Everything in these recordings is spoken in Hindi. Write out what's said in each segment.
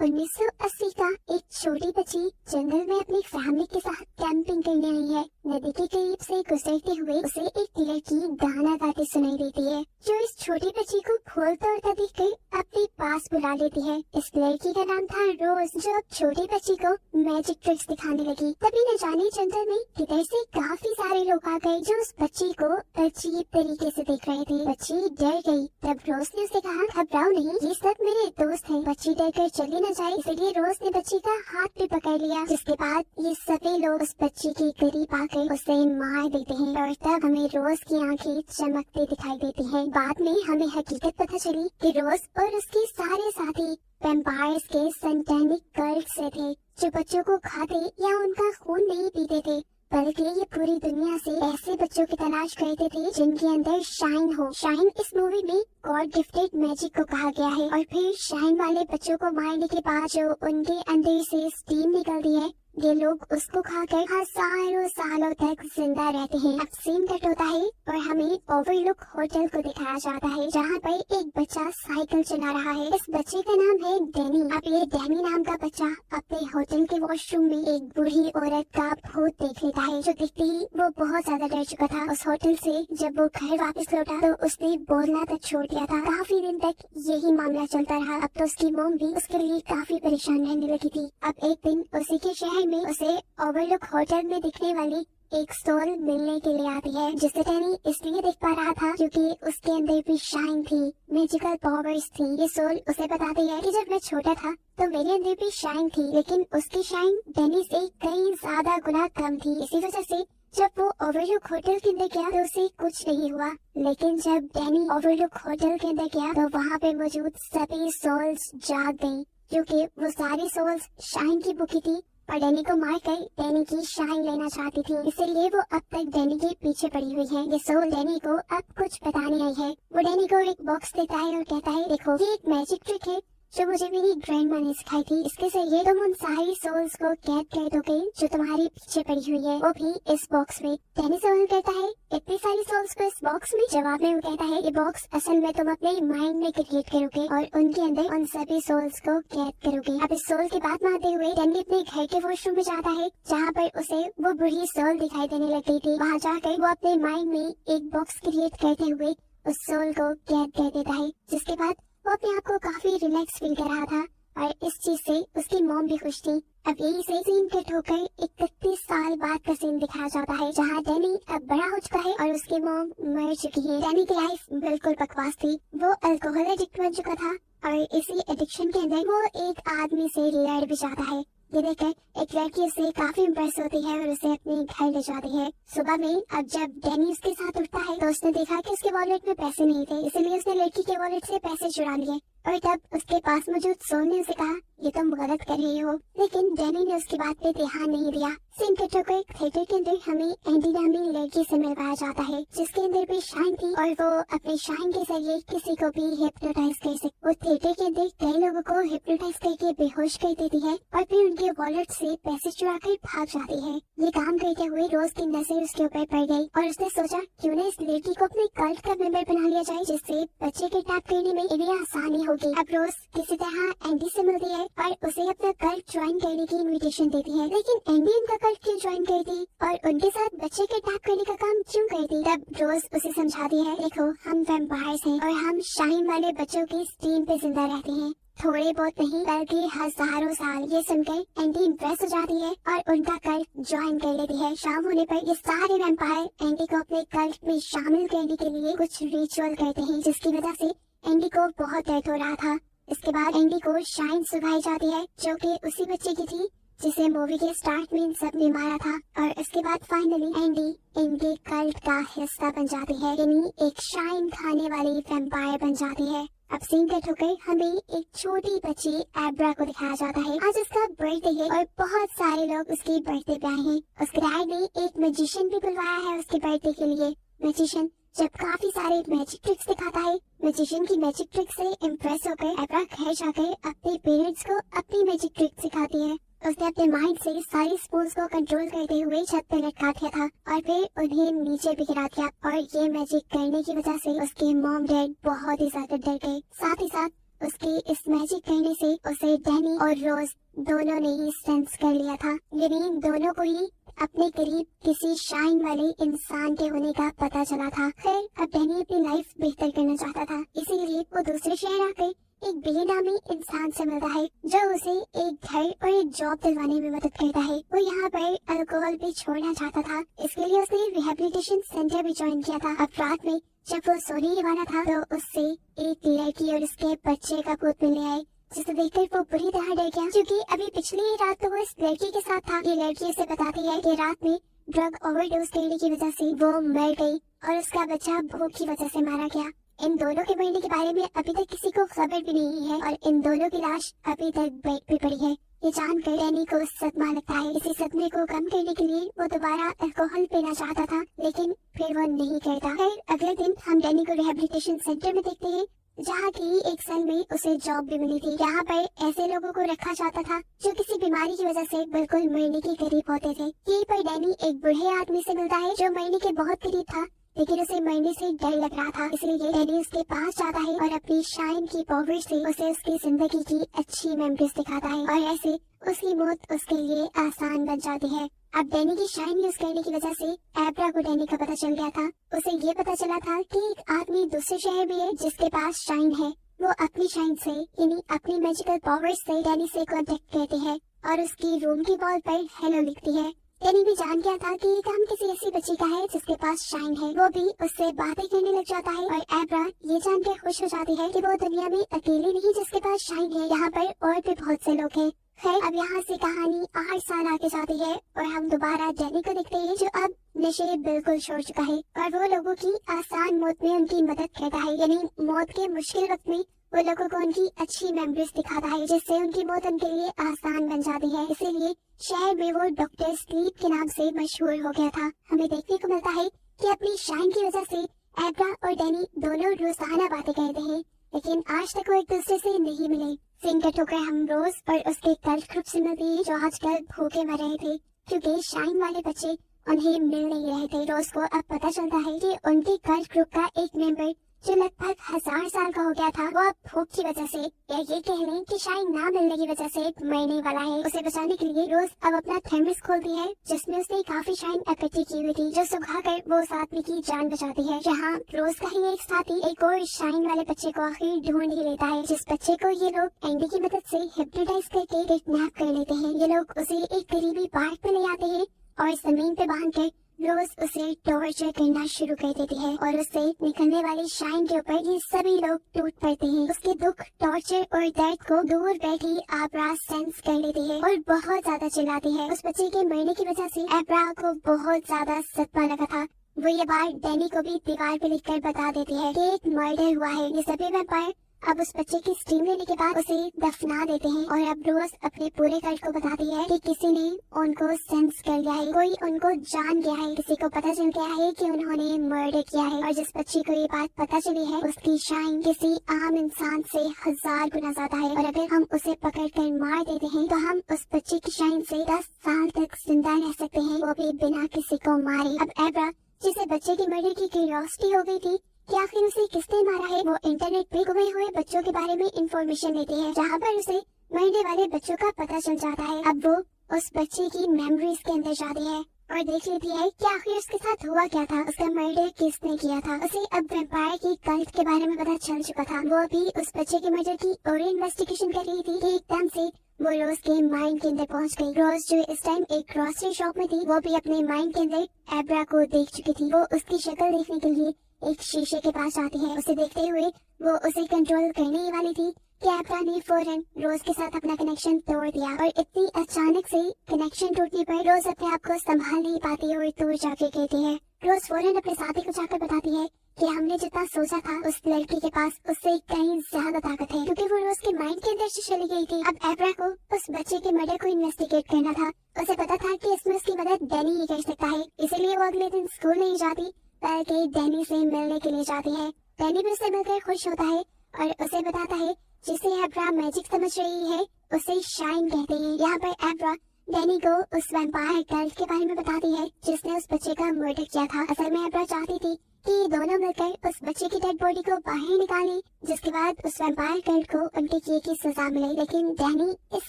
1980 का एक छोटी बच्ची जंगल में अपनी फैमिली के साथ कैंपिंग करने आई है। नदी के करीब से गुजरते हुए उसे एक लड़की गाना गाती सुनाई देती है, जो इस छोटी बच्ची को फूल तोड़ता देखकर अपने पास बुला लेती है। इस लड़की का नाम था रोज, जो अब छोटी बच्ची को मैजिक ट्रिक्स दिखाने लगी। तभी न जाने जंगल में किधर से काफी सारे लोग आ गए, जो उस बच्ची को अजीब तरीके से देख रहे थे। बच्ची डर गई। तब रोज ने उसे कहा, घबराओ नहीं, ये सब मेरे दोस्त हैं। बच्ची डर कर चली न जाए, इसलिए रोज ने बच्ची का हाथ भी पकड़ लिया। जिसके बाद ये सभी लोग उस बच्ची के करीब आकर उसे मार देते हैं और तब हमें रोज की आंखें चमकती दिखाई देती हैं। बाद में हमें हकीकत पता चली कि रोज और उसके सारे साथी वैम्पायर्स के सैटेनिक कल्ट से थे, जो बच्चों को खाते या उनका खून नहीं पीते थे, बल्कि ये पूरी दुनिया से ऐसे बच्चों की तलाश करते थे जिनके अंदर शाइन हो। शाइन इस मूवी में गॉड गिफ्टेड मैजिक को कहा गया है। और फिर शाइन वाले बच्चों को मारने के बाद जो उनके अंदर से स्टीम निकलती है, ये लोग उसको खाकर हजारों सालों तक जिंदा रहते हैं। अब सीन कट होता है और हमें ओवरलुक होटल को दिखाया जाता है, जहाँ पर एक बच्चा साइकिल चला रहा है। इस बच्चे का नाम है डैनी। अब ये डैनी नाम का बच्चा अपने होटल के वॉशरूम में एक बूढ़ी औरत का भूत देख लेता है, जो दिखते ही वो बहुत ज्यादा डर चुका था। उस होटल से जब वो घर वापस लौटा तो उसने बोलना तक छोड़ दिया था। काफी दिन तक यही मामला चलता रहा। अब तो उसकी मॉम भी उसके लिए काफी परेशान रहने लगी थी। अब एक दिन उसी के शहर में उसे ओवरलुक होटल में दिखने वाली एक सोल मिलने के लिए आती है, जिसे डैनी इसलिए देख पा रहा था क्योंकि उसके अंदर भी शाइन थी, मैजिकल पावर्स थी। ये सोल उसे बताती है कि जब मैं छोटा था तो मेरे अंदर भी शाइन थी, लेकिन उसकी शाइन डैनी से कई ज्यादा गुना कम थी। इसी वजह से जब वो ओवरलुक होटल के अंदर गया तो उसे कुछ नहीं हुआ। लेकिन जब डैनी ओवरलुक होटल के अंदर गया तो वहाँ पे मौजूद सभी सोल्स जाग गयी, क्योंकि वो सारी सोल्स शाइन की भूखी थी और डैनी को मारकर डैनी की शाइन लेना चाहती थी। इसीलिए वो अब तक डैनी के पीछे पड़ी हुई है। ये सोल डैनी को अब कुछ बताने आई है। वो डैनी को एक बॉक्स देता है और कहता है, देखो ये एक मैजिक ट्रिक है जो मुझे मेरी ग्रैंडमा ने सिखाई थी। इसके जरिए तुम उन सारी सोल्स को कैद कर दोगे जो तुम्हारे पीछे पड़ी हुई है, वो भी इस बॉक्स में। डैनी सवाल करता है, इतनी सारी सोल्स को इस बॉक्स में? जवाब में वो कहता है, ये बॉक्स असल में तुम अपने माइंड में क्रिएट करोगे और उनके अंदर उन सभी सोल्स को कैद करोगे। अब इस सोल की बात मानते हुए डैनी अपने घर के वॉशरूम में जाता है, जहाँ पर उसे वो बुरी सोल दिखाई देने लग गई थी। वहाँ जाकर वो अपने माइंड में एक बॉक्स क्रिएट करते हुए उस सोल को कैद कर देता है, जिसके बाद वो अपने आप को काफी रिलैक्स फील कर रहा था और इस चीज से उसकी मॉम भी खुश थी। अब यही से सीन कट होकर 31 साल बाद का सीन दिखाया जाता है, जहाँ डैनी अब बड़ा हो चुका है और उसकी मॉम मर चुकी है। डैनी की लाइफ बिल्कुल बकवास थी। वो अल्कोहल एडिक्ट बन चुका था और इसी एडिक्शन के अंदर वो एक आदमी से लड़ भी जाता है। ये देखकर एक लड़की उससे काफी इम्प्रेस होती है और उसे अपने घर ले जाती है। सुबह में अब जब डैनी उसके साथ उठता है तो उसने देखा कि उसके वॉलेट में पैसे नहीं थे, इसलिए उसने लड़की के वॉलेट से पैसे चुरा लिए और तब उसके पास मौजूद सोल ने उसे कहा, ये तुम गलत कर रही हो। लेकिन डैनी ने उसकी बात पे ध्यान नहीं दिया। सीन कट होकर थिएटर के अंदर हमें एंडी नामी लड़की से मिलवाया जाता है, जिसके अंदर भी शाइन थी और वो अपने शाइन के जरिए किसी को भी हिप्नोटाइज कर सकती। वो थिएटर के अंदर कई लोगों को हिप्नोटाइज करके बेहोश कर देती है और फिर उनके वॉलेट से पैसे चुरा कर भाग जाती है। ये काम करते हुए रोज की नजर उसके ऊपर पड़ गई और उसने सोचा क्यों न इस लड़की को अपने कल्ट का मेंबर बना लिया जाए, जिससे बच्चे के टैप करने में इन्हें आसानी होगी। अब रोज किसी तरह एंडी से मिलती है और उसे अपना कल्ट ज्वाइन करने की इनविटेशन देती है, लेकिन एंडी उनका कल्ट क्यों ज्वाइन करती और उनके साथ बच्चे के टैप करने का काम क्यों करती? तब रोज उसे समझाती है, देखो हम वैम्पायर्स हैं और हम शाइन वाले बच्चों की स्टीम पे जिंदा रहते हैं, थोड़े बहुत नहीं बल्कि हजारों साल। ये सुनकर एंडी इम्प्रेस हो जाती है और उनका कल्ट ज्वाइन कर लेती है। शाम होने पर ये सारे वैम्पायर एंडी को अपने कल्ट में शामिल करने के लिए कुछ रिचुअल करते हैं, जिसकी वजह से एंडी को बहुत दर्द हो रहा था। इसके बाद एंडी को शाइन सुखाई जाती है, जो कि उसी बच्चे की थी जिसे मूवी के स्टार्ट में इन सब ने मारा था। और इसके बाद फाइनली एंडी इनके कल्ट का हिस्सा बन जाती है, यानी एक शाइन खाने वाली वैम्पायर बन जाती है। अब सीन कट होकर हमें एक छोटी बच्ची एब्रा को दिखाया जाता है। आज उसका बर्थडे है और बहुत सारे लोग उसके बर्थडे पे आए हैं। उसके डैड ने एक मैजिशियन भी बुलवाया है उसके बर्थडे के लिए। मैजिशियन जब काफी सारे मैजिक ट्रिक्स दिखाता है, मैजिशियन की मैजिक ट्रिक से इम्प्रेस होकर एब्रा घर जाकर अपने पेरेंट्स को अपनी मैजिक ट्रिक सिखाती है। उसने अपने माइंड से सारी स्पून्स को कंट्रोल करते हुए छत पे लटका दिया था और फिर उन्हें नीचे भी गिरा दिया और ये मैजिक करने की वजह से उसके मॉम डैड बहुत ही ज्यादा डर गए। साथ ही साथ उसके इस मैजिक करने से उसे डैनी और रोज दोनों ने ही सेंस कर लिया था, यानी दोनों को ही अपने करीब किसी शाइन वाले इंसान के होने का पता चला था। खैर अब डैनी अपनी लाइफ बेहतर करना चाहता था, इसीलिए वो दूसरे शहर आकर एक बिली नामी इंसान से मिलता है जो उसे एक घर और एक जॉब दिलवाने में मदद करता है। वो यहाँ पर अल्कोहल भी छोड़ना चाहता था, इसके लिए उसने रिहेबिलिटेशन सेंटर भी ज्वाइन किया था। अब रात में जब वो सोने वाला था तो उससे एक लड़की और उसके बच्चे का भूत मिलने आए, जिसे देखकर वो बुरी तरह डर गया, क्योंकि अभी पिछली ही रात तो वो इस लड़की के साथ था। ये लड़की उसे बताती है कि रात में ड्रग ओवरडोज करने की वजह से वो मर गई और उसका बच्चा भूख की वजह से मारा गया। इन दोनों के मरने के बारे में अभी तक किसी को खबर भी नहीं है और इन दोनों की लाश अभी तक बेड पे पड़ी है। ये जानकर डैनी को सदमा लगता है। इसी सदमे को कम करने के लिए वो दोबारा अल्कोहल पीना चाहता था, लेकिन फिर वो नहीं करता। फिर अगले दिन हम डैनी को रिहेबिलिटेशन सेंटर में देखते हैं, जहाँ की एक साल में उसे जॉब भी मिली थी। यहाँ पर ऐसे लोगों को रखा जाता था जो किसी बीमारी की वजह से बिल्कुल मरने के करीब होते थे। यहीं पर डैनी एक बूढ़े आदमी से मिलता है जो मरने के बहुत करीब था, लेकिन उसे मरने से डर लग रहा था, इसलिए डैनी उसके पास जाता है और अपनी शाइन की पावर से उसे उसकी जिंदगी की अच्छी मेमोरीज दिखाता है और ऐसे उसकी मौत उसके लिए आसान बन जाती है। अब डैनी की शाइन यूज करने की वजह से एब्रा को डैनी का पता चल गया था। उसे ये पता चला था कि एक आदमी दूसरे शहर में है जिसके पास शाइन है। वो अपनी शाइन से यानी अपनी मैजिकल पावर से डैनी से कांटेक्ट करती है और उसकी रूम की वॉल पर हेलो लिखती है। डैनी भी जान गया था कि ये काम किसी ऐसी बच्ची का है जिसके पास शाइन है। वो भी उससे बातें करने लग जाता है और एब्रा ये जानकर खुश हो जाती है कि वो दुनिया में अकेले नहीं जिसके पास शाइन है, यहाँ पर और भी बहुत से लोग हैं। खैर अब यहाँ से कहानी 8 साल आगे जाती है और हम दोबारा डैनी को देखते हैं जो अब नशे बिल्कुल छोड़ चुका है और वो लोगों की आसान मौत में उनकी मदद करता है, यानी मौत के मुश्किल वक्त में वो लोगों को उनकी अच्छी मेमोरीज दिखाता है, जिससे उनकी मौत उनके लिए आसान बन जाती है। इसीलिए शहर में वो डॉक्टर स्लीप के नाम से मशहूर हो गया था। हमें देखने को मिलता है कि अपनी शाइन की वजह से एब्रा और डैनी दोनों रोजाना बातें करते हैं, लेकिन आज तक वो एक दूसरे से नहीं मिले। सिंह का ठोकर हम रोज और उसके कल्ट ग्रुप से मिलते हैं जो आजकल भूखे मर रहे थे, क्योंकि शाइन वाले बच्चे उन्हें मिल नहीं रहे थे। रोज को अब पता चलता है कि उनके कल्ट ग्रुप का एक मेंबर जो लगभग 1000 साल का हो गया था, वो अब भूख की वजह से या ये कह लें कि शाइन ना मिलने की वजह से मरने वाला है। उसे बचाने के लिए रोज अब अपना थर्मस खोलती है जिसमें उसने काफी शाइन इकट्ठी की हुई थी, जो सुखा कर वो उस आदमी की जान बचाती है। यहाँ रोज का ही एक साथी एक और शाइन वाले बच्चे को आखिर ढूंढ ही लेता है, जिस बच्चे को ये लोग एंडी की मदद से हिप्नोटाइज करके किडनैप कर लेते हैं। ये लोग उसे एक करीबी पार्क में ले आते हैं और जमीन पे बांध कर रोज उसे टॉर्चर करना शुरू कर देती है और उससे निकलने वाली शाइन के ऊपर ये सभी लोग टूट पड़ते हैं। उसके दुख, टॉर्चर और दर्द को दूर बैठी एब्रा सेंस कर लेती है और बहुत ज्यादा चिल्लाती है। उस बच्चे के मरने की वजह से एब्रा को बहुत ज्यादा सदमा लगा था। वो ये बात डैनी को भी दीवार पे लिखकर बता देती है कि एक मर्डर हुआ है। ये सभी वैम्पायर अब उस बच्चे की स्टीम लेने के बाद उसे दफना देते हैं और अब रोज अपने पूरे कल्ट को बताती है कि किसी ने उनको सेंस कर लिया है, कोई उनको जान गया है, किसी को पता चल गया है कि उन्होंने मर्डर किया है। और जिस बच्ची को ये बात पता चली है उसकी शाइन किसी आम इंसान से 1000 गुना ज्यादा है और अगर हम उसे पकड़ कर मार देते हैं तो हम उस बच्चे की शाइन से 10 साल तक जिंदा रह सकते हैं, वो भी बिना किसी को मारे। अब एब्रा, जिसे बच्चे की मर्डर की क्यूरियोसिटी हो गई थी कि आखिर उसे किसने मारा है, वो इंटरनेट पे गुमे हुए बच्चों के बारे में इंफॉर्मेशन लेती है, जहाँ पर उसे मरने वाले बच्चों का पता चल जाता है। अब वो उस बच्चे की मेमोरीज के अंदर जाती है और देख लेती है कि आखिर उसके साथ हुआ क्या था, उसका मर्डर किसने किया था। उसे अब वैम्पायर की कल्ट के बारे में पता चल चुका था। वो अभी उस बच्चे के मर्डर की और इन्वेस्टिगेशन कर रही थी कि एकदम से वो रोज के माइंड के अंदर पहुंच गई। रोज जो इस टाइम एक ग्रोसरी शॉप में थी, वो भी अपने माइंड के अंदर एब्रा को देख चुकी थी। वो उसकी शक्ल देखने के लिए एक शीशे के पास आती है। उसे देखते हुए वो उसे कंट्रोल करने ही वाली थी कि एब्रा ने फौरन रोज के साथ अपना कनेक्शन तोड़ दिया और इतनी अचानक से कनेक्शन टूटने पर रोज अपने आप को संभाल नहीं पाती और दूर जाके कहती है। रोज फौरन अपने साथी को जाकर बताती है कि हमने जितना सोचा था उस लड़की के पास उससे कहीं ज्यादा ताकत है, क्योंकि वो रोज के माइंड के अंदर से चली गई थी। अब एब्रा को उस बच्चे के मर्डर को इन्वेस्टिगेट करना था। उसे पता था कि इसमें उसकी मदद डैनी ही कर सकता है, इसलिए वो अगले दिन स्कूल नहीं जाती बल्कि डैनी से मिलने के लिए जाती है। डैनी भी उससे मिलकर खुश होता है और उसे बताता है जिसे एब्रा मैजिक समझ रही है उसे शाइन कहते हैं। यहाँ पर एब्रा डैनी को उस वैम्पायर कल्ट के बारे में बताती है जिसने उस बच्चे का मर्डर किया था। असल में एब्रा चाहती थी कि ये दोनों मिलकर उस बच्चे की डेड बॉडी को बाहर निकालें, जिसके बाद उस वैम्पायर गर्ल को उनके किए की सजा मिले। लेकिन डैनी इस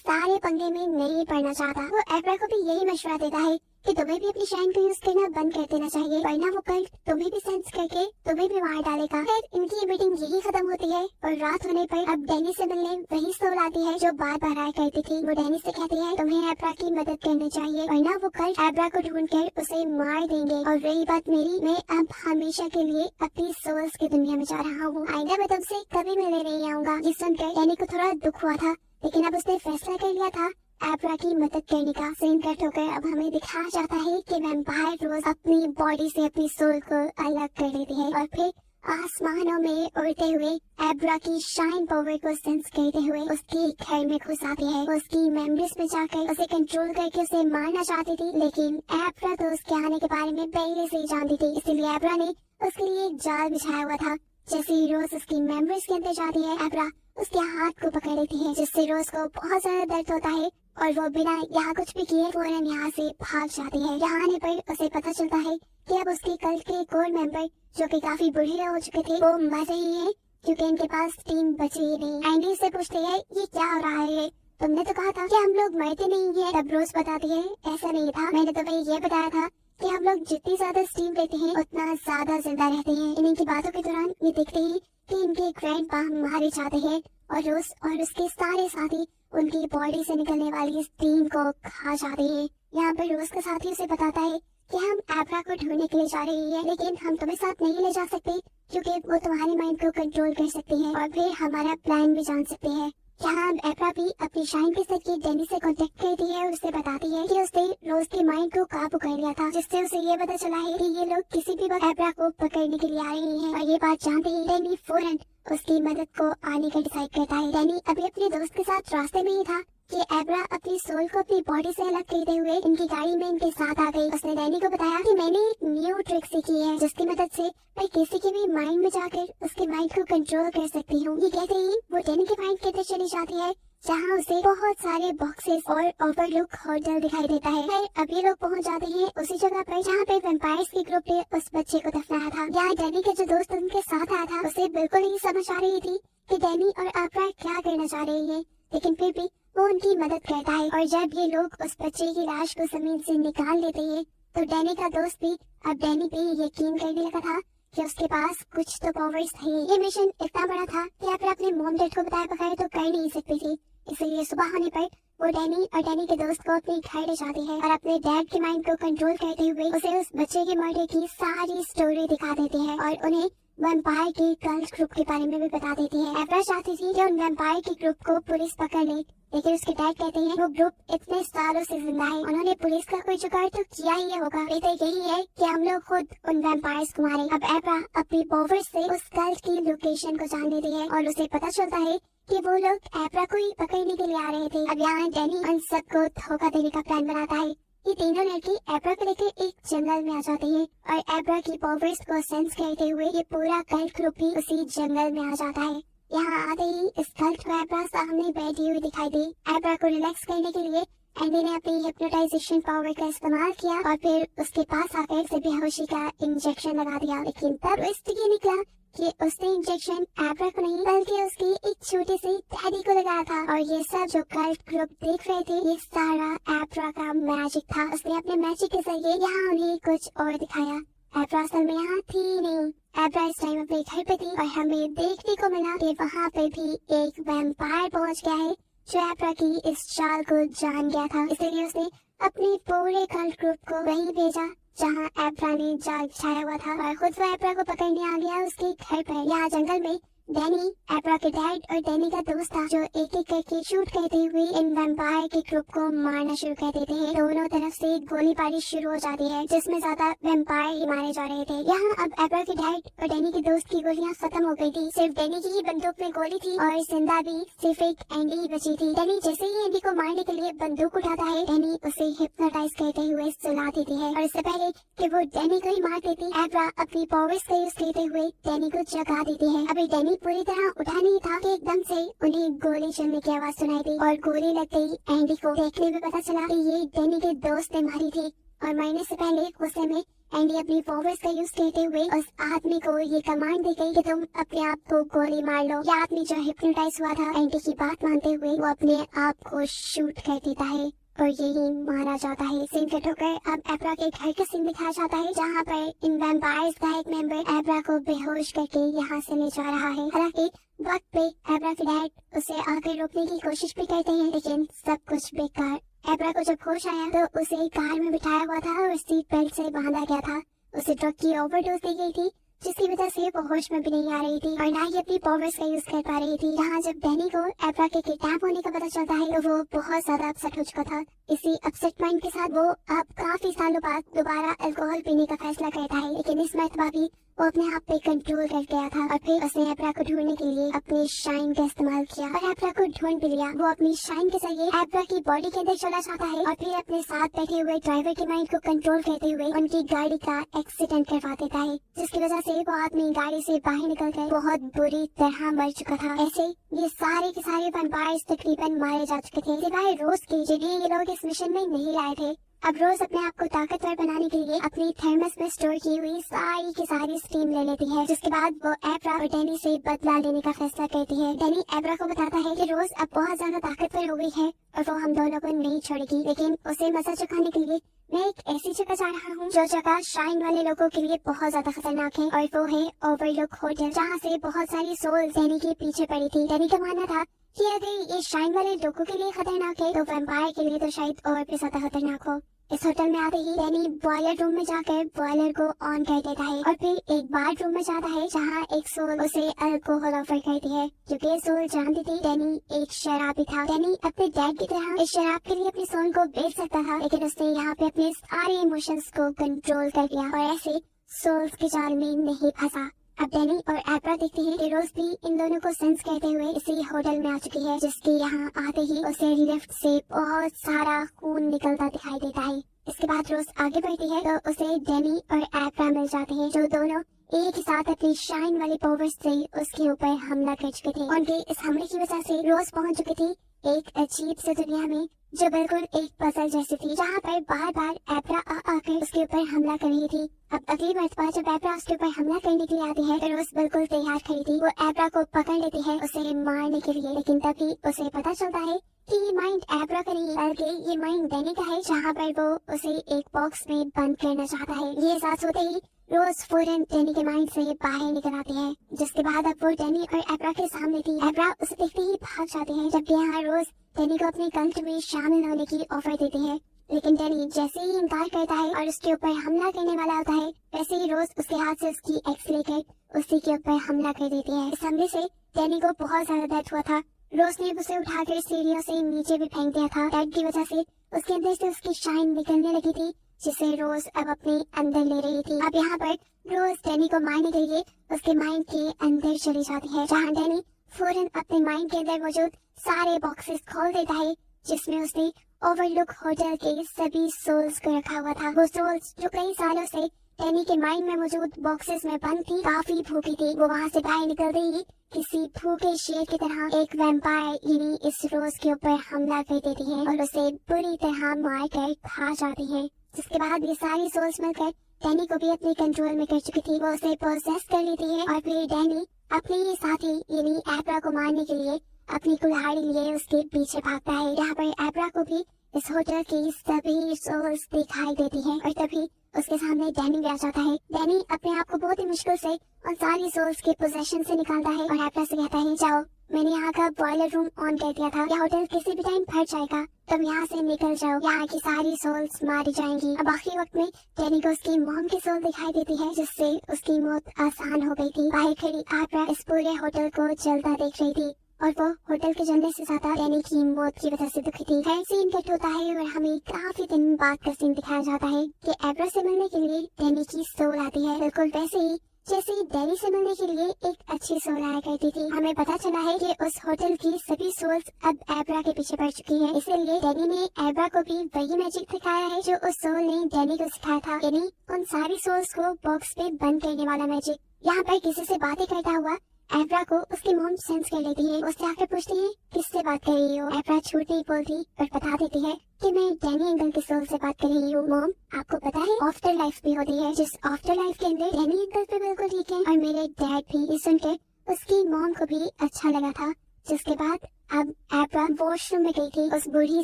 सारे पंगे में नहीं पड़ना चाहता। वो एब्रा को भी यही मशवरा देता है कि तुम्हें भी अपनी शाइन को यूज करना बंद कर देना चाहिए, वरना वो कल तुम्हें भी सेंस करके तुम्हें भी मार डालेगा। फिर इनकी मीटिंग यही खत्म होती है और रात होने पर अब डैनी से मिलने वही सोल आती है जो बार बार आया करती थी। वो डैनी से कहती है तुम्हें एब्रा की मदद करनी चाहिए, वरना वो कल एब्रा को ढूंढकर उसे मार देंगे। और रही बात मेरी, मैं अब हमेशा के लिए अपनी सोल्स की दुनिया में जा रहा हूँ, आइंदा मैं तुमसे कभी मिलने नहीं आऊंगा। ये सुनकर डैनी को थोड़ा दुख हुआ था, लेकिन अब उसने फैसला कर लिया था एब्रा की मदद करने का। सीन कट होकर अब हमें दिखाया जाता है कि वैम्पायर रोज अपनी बॉडी से अपनी सोल को अलग कर लेती है और फिर आसमानों में उड़ते हुए एब्रा की शाइन पावर को सेंस करते हुए उसके घर में घुस आती है। उसकी मेमोरीज में जाकर उसे कंट्रोल करके उसे मारना चाहती थी, लेकिन एब्रा तो उसके आने के बारे में पहले से ही जानती थी। इसलिए एब्रा ने उसके लिए एक जाल बिछाया हुआ था। जैसे ही रोज उसकी मेमोरीज के अंदर जाती है, एब्रा उसके हाथ को पकड़ लेती है, जिससे रोज को बहुत ज्यादा दर्द होता है और वो बिना यहाँ कुछ भी किए फौरन यहाँ से भाग जाती है। यहाँ आने पर उसे पता चलता है कि अब उसके कल्ट के कोर मेंबर जो कि काफी बूढ़े हो चुके थे वो मर रही है, क्योंकि इनके पास टीम बची ही नहीं। एंडी से पूछती है ये क्या हो रहा है, तुमने तो कहा था कि हम लोग मरते नहीं है। तब रोज बताती है ऐसा नहीं था, मैंने तुम्हें ये बताया था कि हम लोग जितनी ज्यादा स्टीम लेते हैं उतना ज्यादा जिंदा रहते हैं। इन्हीं की बातों के दौरान ये देखते हैं कि इनके ग्रैंडपा मारे जाते हैं और रोज और उसके सारे साथी उनकी बॉडी से निकलने वाली स्टीम को खा जाते हैं। यहाँ पर रोज का साथी उसे बताता है कि हम एब्रा को ढूंढने के लिए जा रही है, लेकिन हम तुम्हें साथ नहीं ले जा सकते क्योंकि वो तुम्हारे माइंड को कंट्रोल कर सकती है और फिर हमारा प्लान भी जान सकते हैं। यहाँ एब्रा भी अपनी शाइन के जरिए डैनी से कांटेक्ट करती है और उसे बताती है कि उसने रोज के माइंड को काबू कर लिया था, जिससे उसे ये पता चला है कि ये लोग किसी भी वक्त एब्रा को पकड़ने के लिए आ रहे हैं। और ये बात जानते ही डैनी फौरन उसकी मदद को आने का डिसाइड करता है। डैनी अभी अपने दोस्त के साथ रास्ते में ही था कि एब्रा अपनी सोल को अपनी बॉडी से अलग करते हुए इनकी गाड़ी में इनके साथ आ गई। उसने डैनी को बताया कि मैंने एक न्यू ट्रिक सीखी है जिसकी मदद से मैं किसी के भी माइंड में जाकर उसके माइंड को कंट्रोल कर सकती हूँ। ये कहते ही वो डैनी के माइंड के अंदर चली जाती है, जहाँ उसे बहुत सारे बॉक्सेस और ओवरलुक होटल दिखाई देता है। फिर अब ये लोग पहुँच जाते हैं उसी जगह पर जहाँ पे वैम्पायर्स की ग्रुप ने उस बच्चे को दफनाया था। यहाँ डैनी का जो दोस्त उनके साथ आया था उसे बिल्कुल नहीं समझ आ रही थी कि डैनी और एब्रा क्या करना चाह रही है, लेकिन फिर भी वो उनकी मदद करता है। और जब ये लोग उस बच्चे की लाश को जमीन से निकाल लेते हैं तो डैनी का दोस्त भी अब डैनी पे यकीन करने लगा था कि उसके पास कुछ तो पावर्स थे। ये मिशन इतना बड़ा था कि एब्रा अपने मॉम डैड को बताए बगैर तो कर नहीं सकती थी, इसलिए सुबह होने पर वो डैनी और डैनी के दोस्त को अपने घर ले जाती है और अपने डैड के माइंड को कंट्रोल करते हुए उसे उस बच्चे के मर्डर की सारी स्टोरी दिखा देते हैं और उन्हें वैम्पायर के कल्ट ग्रुप के बारे में भी बता देती है। एब्रा चाहती थी कि उन वैम्पायर के ग्रुप को पुलिस पकड़ ले, लेकिन उसके डैड कहते हैं वो ग्रुप इतने सालों से जिंदा है, उन्होंने पुलिस का कोई जुगाड़ तो किया ही होगा, बेहतर यही है कि हम लोग खुद उन वैम्पायर्स को मारें। अब एब्रा अपनी पावर से उस कल्ट की लोकेशन को जान लेती है और उसे पता चलता है कि वो लोग एब्रा को ही पकड़ने के लिए आ रहे थे। अब यहाँ डैनी उन सबको धोखा देने का प्लान बनाता है। ये तीनों लड़की एब्रा को लेकर एक जंगल में आ जाती है और एब्रा की पावर्स को सेंस करते हुए ये पूरा कल्ट ग्रुप भी उसी जंगल में आ जाता है। यहाँ आते ही इस कल्ट को एब्रा सामने बैठी हुई दिखाई दी। एब्रा को रिलैक्स करने के लिए एंडी ने अपनी हिप्नोटाइजेशन पावर का इस्तेमाल किया और फिर उसके पास आकर उसे बेहोशी का इंजेक्शन लगा दिया। लेकिन तब ट्विस्ट ये निकला कि उसने इंजेक्शन एब्रा को नहीं बल्कि उसकी एक छोटे से डैडी को लगाया था और ये सब जो कल्ट ग्रुप देख रहे थे ये सारा एब्रा का मैजिक था। उसने अपने मैजिक के जरिए यहाँ उन्हें कुछ और दिखाया। एब्रा असल में यहाँ थी नहीं, एब्रा इस टाइम अपने घर पे थी और हमें देखने को मिला कि वहाँ पे भी एक वैम्पायर पहुँच गया है जो एब्रा की इस चाल को जान गया था। इसलिए उसने अपने पूरे कल्ट ग्रुप को वहीं भेजा जहाँ एब्रा ने जाल बिछाया हुआ था और खुद वो एब्रा को पकड़ने आ गया उसके घर पर। यहाँ जंगल में डैनी, एब्रा के डैड और डैनी का दोस्त था जो एक एक करके शूट करते हुए इन वैम्पायर के ग्रुप को मारना शुरू कर देते हैं। दोनों तरफ से गोलीबारी शुरू हो जाती है जिसमें ज्यादा वैम्पायर ही मारे जा रहे थे। यहाँ अब एब्रा के डैड और डैनी के दोस्त की गोलियां खत्म हो गई थी, सिर्फ डैनी की ही बंदूक में गोली थी और जिंदा भी सिर्फ एक एंडी ही बची थी। डैनी जैसे ही एंडी को मारने के लिए बंदूक उठाता है, डैनी उसे हिप्नोटाइज करते हुए सुला देती है और इससे पहले कि वो डैनी को ही मार देती, एब्रा अपनी पावर्स का यूज करते हुए डैनी को जगा देती है। अभी डैनी पूरी तरह उठा नहीं था कि एकदम से उन्हें गोली चलने की आवाज सुनाई दी और गोली लग गई। एंडी को देखने में पता चला कि ये डैनी के दोस्त ने मारी थी और मरने से पहले गुस्से में एंडी अपनी पावर्स का यूज करते हुए उस आदमी को ये कमांड दी गई कि तुम अपने आप को गोली मार लो। यह आदमी जो हिप्नोटाइज हुआ था एंडी की बात मानते हुए वो अपने आप को शूट कर देता है और यही मारा जाता है। सीन कट होकर अब एब्रा के घर का सीन दिखाया जाता है जहाँ पर इन वैम्पायर्स का एक मेंबर एब्रा को बेहोश करके यहाँ से ले जा रहा है। हालांकि वक्त पे एब्रा के डैड उसे आकर रोकने की कोशिश भी करते हैं लेकिन सब कुछ बेकार। एब्रा को जब होश आया तो उसे कार में बिठाया हुआ था और सीट बेल्ट से बांधा गया था। उसे ड्रग की ओवरडोज दी गई थी जिसकी वजह से वो होश में भी नहीं आ रही थी और ना ही अपनी पावर्स का यूज कर पा रही थी। यहाँ जब डैनी को एब्रा के किडनैप होने का पता चलता है तो वो बहुत ज्यादा अपसेट हो चुका था। इसी अपसेट माइंड के साथ वो अब काफी सालों बाद दोबारा अल्कोहल पीने का फैसला करता है लेकिन इस मरतबा भी वो अपने आप पे कंट्रोल कर गया था और फिर उसने एब्रा को ढूंढने के लिए अपने शाइन का इस्तेमाल किया और एब्रा को ढूंढ भी लिया। वो अपनी शाइन के जरिए एब्रा की बॉडी के अंदर चला जाता है और फिर अपने साथ बैठे हुए ड्राइवर के माइंड को कंट्रोल करते हुए उनकी गाड़ी का एक्सीडेंट करवा देता है जिसकी वजह से वो आदमी गाड़ी से बाहर निकलकर बहुत बुरी तरह मर चुका था। ऐसे ये सारे के सारे वैम्पायर्स तकरीबन मारे जा चुके थे सिवाय रोज के जिन्हें ये लोग इस मिशन में नहीं लाए थे। अब रोज अपने आप को ताकतवर बनाने के लिए अपनी थर्मस में स्टोर की हुई सारी की सारी स्टीम ले लेती है जिसके बाद वो एब्रा और डैनी से बदला लेने का फैसला करती है। डैनी एब्रा को बताता है कि रोज अब बहुत ज्यादा ताकतवर हो गई है और वो हम दोनों को नहीं छोड़ेगी लेकिन उसे मजा चुकाने के लिए मैं एक ऐसी जगह जा रहा हूँ जो जगह शाइन वाले लोगों के लिए बहुत ज्यादा खतरनाक है और वो है ओवरलुक होटल जहाँ से बहुत सारी सोल्स डैनी के पीछे पड़ी थी। डैनी का मानना था कि अगर ये शाइन वाले लोगों के लिए खतरनाक है तो वैम्पायर के लिए तो शायद और भी ज्यादा खतरनाक हो। इस होटल में आते ही डैनी बॉयलर रूम में जाकर बॉयलर को ऑन कर देता है और फिर एक बार रूम में जाता है जहाँ एक सोल उसे अल्कोहल ऑफर करती है क्योंकि सोल जानती थी डैनी एक शराबी था। डैनी अपने डैड की तरह इस शराब के लिए अपनी सोल को बेच सकता था लेकिन उसने यहाँ पे अपने सारे इमोशंस को कंट्रोल कर लिया और ऐसे सोल्स के जाल में नहीं फंसा। अब डैनी और एब्रा देखते हैं कि रोज भी इन दोनों को सेंस करते हुए इसी होटल में आ चुकी है जिसके यहाँ आते ही उसे लिफ्ट से बहुत सारा खून निकलता दिखाई देता है। इसके बाद रोज आगे बढ़ती है तो उसे डैनी और एब्रा मिल जाते हैं जो दोनों एक ही साथ अपनी शाइन वाली पावर्स से उसके ऊपर हमला कर चुके थे। उनके इस हमले की वजह से रोज पहुंच चुकी थी एक अजीब से दुनिया में जो बिल्कुल एक पजल जैसी थी जहाँ पर बार बार एब्रा आकर उसके ऊपर हमला कर रही थी। अब अगली मर्तबा जब एब्रा उसके ऊपर हमला करने के लिए आती है तो रोज बिल्कुल तैयार खड़ी थी। वो एब्रा को पकड़ लेती है उसे मारने के लिए लेकिन तभी उसे पता चलता है कि ये माइंड एब्रा का नहीं बल्कि ये माइंड डैनी का है जहाँ पर वो उसे एक बॉक्स में बंद करना चाहता है। ये एहसास होते ही रोज फौरन डैनी के माइंड से बाहर निकल आती है जिसके बाद अब वो डैनी और एब्रा के सामने थी। एब्रा उसे देखते ही भाग जाती है जबकि यहाँ रोज डैनी को अपने कल्ट में शामिल होने की ऑफर देती है लेकिन डैनी जैसे ही इनकार करता है और उसके ऊपर हमला करने वाला होता है वैसे ही रोज उसके हाथ से उसकी एक्स लेकर उसी के ऊपर हमला कर देती है। इस हमले से डैनी को बहुत ज्यादा दर्द हुआ था। रोज ने उसे उठाकर सीढ़ियों से नीचे भी फेंक दिया था। दर्द की वजह से उसके अंदर से उसकी शाइन निकलने लगी थी जिसे रोज अब अपने अंदर ले रही थी। अब यहाँ पर रोज डैनी को मारने के लिए उसके माइंड के अंदर चली जाती है जहाँ डैनी फौरन अपने माइंड के अंदर मौजूद सारे बॉक्सेस खोल देता है जिसमें उसने ओवरलुक होटल के सभी सोल्स को रखा हुआ था। वो सोल्स जो कई सालों से डैनी के माइंड में मौजूद बॉक्सेस में बंद थी काफी भूखी थी। वो वहाँ से बाहर निकल गई किसी भूखे शेर की तरह एक वैम्पायर यानी इस रोज के ऊपर हमला कर देती है और उसे बुरी तरह मार कर खा जाती है जिसके बाद ये सारी सोल्स मिलकर डैनी को भी अपने कंट्रोल में कर चुकी थी। वो उसे प्रोसेस कर लेती है और फिर डैनी अपने ही साथी यानी एब्रा को मारने के लिए अपनी कुल्हाड़ी लिए उसके पीछे भागता है। यहाँ पर एब्रा को भी इस होटल की सभी सोल्स दिखाई देती है और तभी उसके सामने डैनी भी आ जाता है। डैनी अपने आप को बहुत ही मुश्किल से उन सारी सोल्स के पोजेशन से निकालता है और एब्रा से कहता है जाओ मैंने यहाँ का बॉयलर रूम ऑन कर दिया था। यह होटल किसी भी टाइम फट जाएगा तुम यहाँ से निकल जाओ यहाँ की सारी सोल्स मारी जाएंगी। अब आखिरी वक्त में डैनी को उसकी मॉम की सोल दिखाई देती है जिससे उसकी मौत आसान हो गई थी। बाहर खड़ी एब्रा इस पूरे होटल को जलता देख रही थी और वो होटल के जलने से ज्यादा डैनी की मौत की वजह से दुखी थी। हर सीन कट होता है और हमें काफी दिन बाद का सीन दिखाया जाता है कि एब्रा से मिलने के लिए डैनी की सोल आती है बिल्कुल वैसे ही जैसे डैनी से मिलने के लिए एक अच्छी सोल आया करती थी। हमें पता चला है कि उस होटल की सभी सोल्स अब एब्रा के पीछे पड़ चुकी हैं। इसीलिए डैनी ने एब्रा को भी वही मैजिक दिखाया है जो उस सोल ने डैनी को सिखाया था यानी उन सारी सोल्स को बॉक्स पे बंद करने वाला मैजिक। यहाँ पर किसी से बातें करता हुआ एब्रा को उसकी मॉम सेंस कर लेती है। उससे आकर पूछती है किससे बात कर रही हो। एब्रा झूठ नहीं बोलती और बता देती है कि मैं डैनी अंकल के सोल से बात कर रही हूँ। मॉम, आपको पता है आफ्टर लाइफ भी होती है, जिस आफ्टर लाइफ के अंदर डैनी अंकल भी बिल्कुल ठीक है और मेरे डैड भी। ये सुनकर उसकी मॉम को भी अच्छा लगा था। जिसके बाद अब एब्रा वॉशरूम में गई थी उस बूढ़ी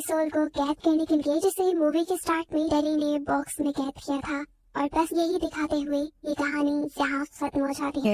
सोल को कैद करने के लिए, जिसे मूवी के स्टार्ट में डैनी ने बॉक्स में कैद किया था। और बस यही दिखाते हुए ये कहानी यहाँ खत्म हो जाती है।